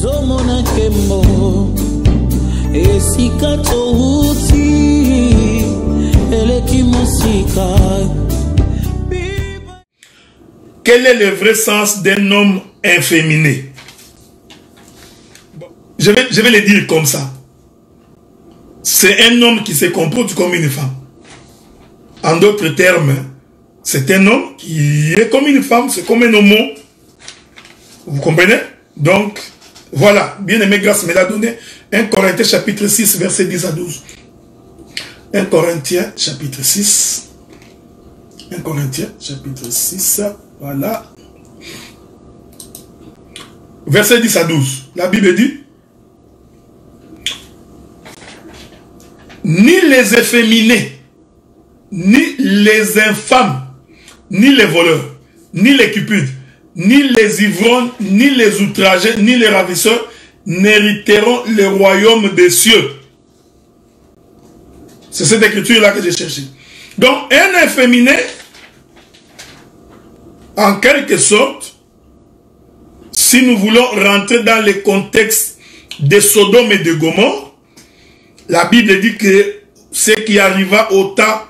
Quel est le vrai sens d'un homme inféminé? Je vais le dire comme ça. C'est un homme qui se comporte comme une femme. En d'autres termes, c'est un homme qui est comme une femme, c'est comme un homo. Vous comprenez? Donc, voilà, bien-aimé, grâce me l'a donné. 1 Corinthiens chapitre 6, verset 10 à 12. 1 Corinthiens chapitre 6. 1 Corinthiens chapitre 6, voilà. Verset 10 à 12. La Bible dit: ni les efféminés, ni les infâmes, ni les voleurs, ni les cupides, ni les ivrognes, ni les outragés, ni les ravisseurs n'hériteront le royaume des cieux. C'est cette écriture-là que j'ai cherchée. Donc, un efféminé, en quelque sorte, si nous voulons rentrer dans le contexte de Sodome et de Gomorrhe, la Bible dit que ce qui arriva au temps,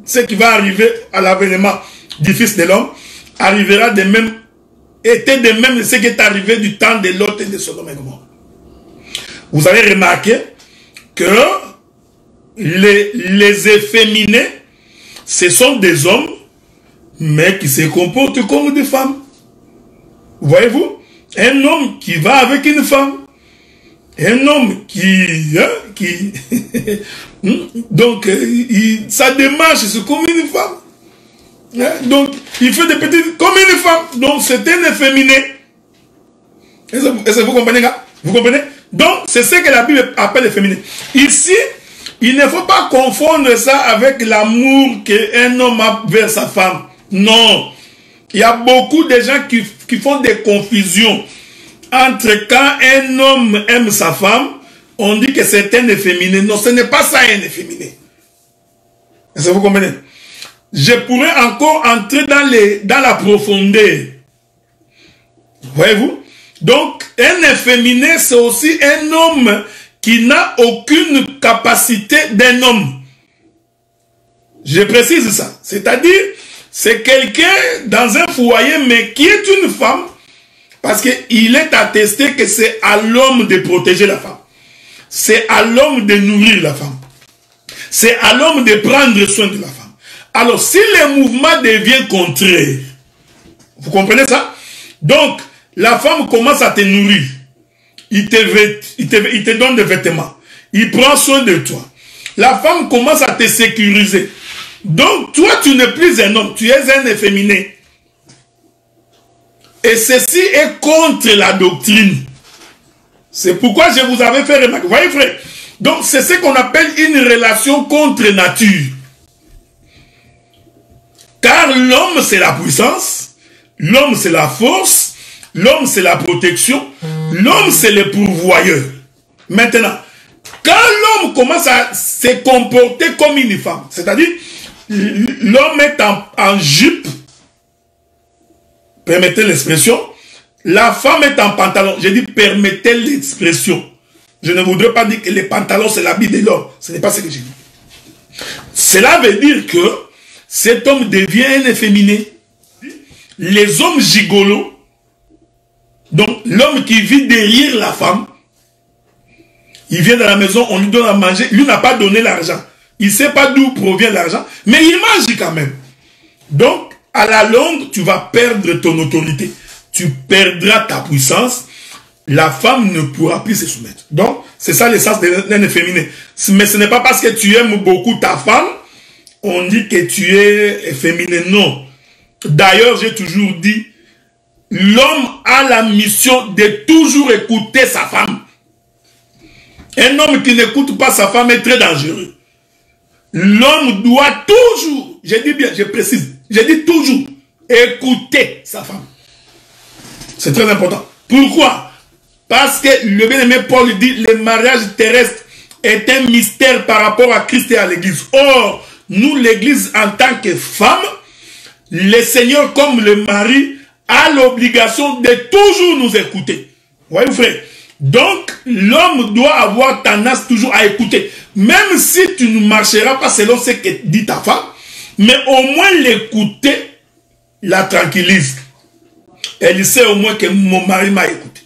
ce qui va arriver à l'avènement du Fils de l'homme, arrivera de même, était de même ce qui est arrivé du temps de Lot et de Sodome et Gomorrhe. Vous avez remarqué que les efféminés, ce sont des hommes, mais qui se comportent comme des femmes. Voyez-vous? Un homme qui va avec une femme. Un homme donc, sa démarche, c'est comme une femme. Donc, il fait des petites, comme une femme. Donc, c'est un efféminé. Est-ce que vous comprenez, gars? Vous comprenez? Donc, c'est ce que la Bible appelle efféminé. Ici, il ne faut pas confondre ça avec l'amour qu'un homme a vers sa femme. Non. Il y a beaucoup de gens qui font des confusions entre quand un homme aime sa femme, on dit que c'est un efféminé. Non, ce n'est pas ça un efféminé. Est-ce que vous comprenez? Je pourrais encore entrer dans la profondeur. Voyez-vous? Donc, un efféminé, c'est aussi un homme qui n'a aucune capacité d'un homme. Je précise ça. C'est-à-dire, c'est quelqu'un dans un foyer, mais qui est une femme, parce qu'il est attesté que c'est à l'homme de protéger la femme. C'est à l'homme de nourrir la femme. C'est à l'homme de prendre soin de la femme. Alors, si le mouvement devient contraire, vous comprenez ça? Donc, la femme commence à te nourrir. Il te donne des vêtements. Il prend soin de toi. La femme commence à te sécuriser. Donc, toi, tu n'es plus un homme. Tu es un efféminé. Et ceci est contre la doctrine. C'est pourquoi je vous avais fait remarquer. Vous voyez, frère? Donc, c'est ce qu'on appelle une relation contre nature. Car l'homme, c'est la puissance. L'homme, c'est la force. L'homme, c'est la protection. L'homme, c'est le pourvoyeur. Maintenant, quand l'homme commence à se comporter comme une femme, c'est-à-dire, l'homme est en jupe, permettez l'expression, la femme est en pantalon. Je dis, permettez l'expression. Je ne voudrais pas dire que les pantalons, c'est l'habit de l'homme. Ce n'est pas ce que j'ai dit. Cela veut dire que cet homme devient un efféminé. Les hommes gigolos, donc l'homme qui vit derrière la femme, il vient dans la maison, on lui donne à manger, lui n'a pas donné l'argent. Il ne sait pas d'où provient l'argent, mais il mange quand même. Donc, à la longue, tu vas perdre ton autorité. Tu perdras ta puissance. La femme ne pourra plus se soumettre. Donc, c'est ça l'essence d'un efféminé. Mais ce n'est pas parce que tu aimes beaucoup ta femme, on dit que tu es efféminé. Non. D'ailleurs, j'ai toujours dit, l'homme a la mission de toujours écouter sa femme. Un homme qui n'écoute pas sa femme est très dangereux. L'homme doit toujours, je dis bien, je précise, je dis toujours, écouter sa femme. C'est très important. Pourquoi? Parce que le bien-aimé Paul dit, le mariage terrestre est un mystère par rapport à Christ et à l'église. Or, nous, l'église, en tant que femme, le Seigneur, comme le mari, a l'obligation de toujours nous écouter. Voyez, frère? Donc, l'homme doit avoir tendance toujours à écouter. Même si tu ne marcheras pas selon ce que dit ta femme, mais au moins l'écouter la tranquillise. Elle sait au moins que mon mari m'a écouté.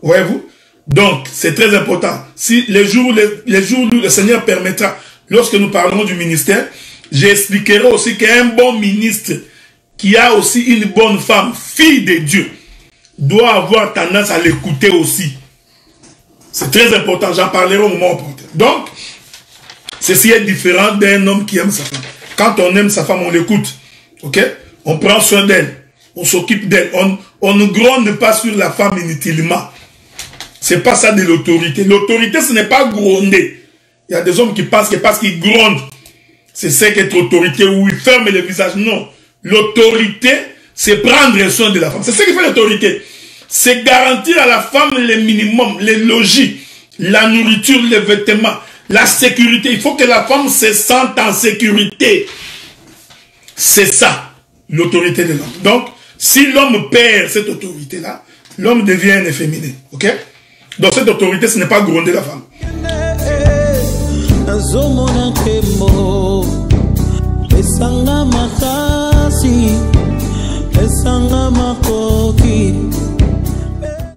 Voyez-vous? Donc, c'est très important. Si les jours où le Seigneur permettra, lorsque nous parlerons du ministère, j'expliquerai aussi qu'un bon ministre qui a aussi une bonne femme, fille de Dieu, doit avoir tendance à l'écouter aussi. C'est très important, j'en parlerai au moment opportun. Donc, ceci est différent d'un homme qui aime sa femme. Quand on aime sa femme, on l'écoute. Ok? On prend soin d'elle. On s'occupe d'elle. On ne gronde pas sur la femme inutilement. C'est pas ça de l'autorité. L'autorité, ce n'est pas gronder. Il y a des hommes qui pensent que parce qu'ils grondent, c'est ça qu'être autorité, où ils ferment le visage. Non. L'autorité, c'est prendre soin de la femme. C'est ce qui fait l'autorité. C'est garantir à la femme le minimum, les logis, la nourriture, les vêtements, la sécurité. Il faut que la femme se sente en sécurité. C'est ça, l'autorité de l'homme. Donc, si l'homme perd cette autorité-là, l'homme devient un efféminé. Ok? Donc, cette autorité, ce n'est pas gronder la femme.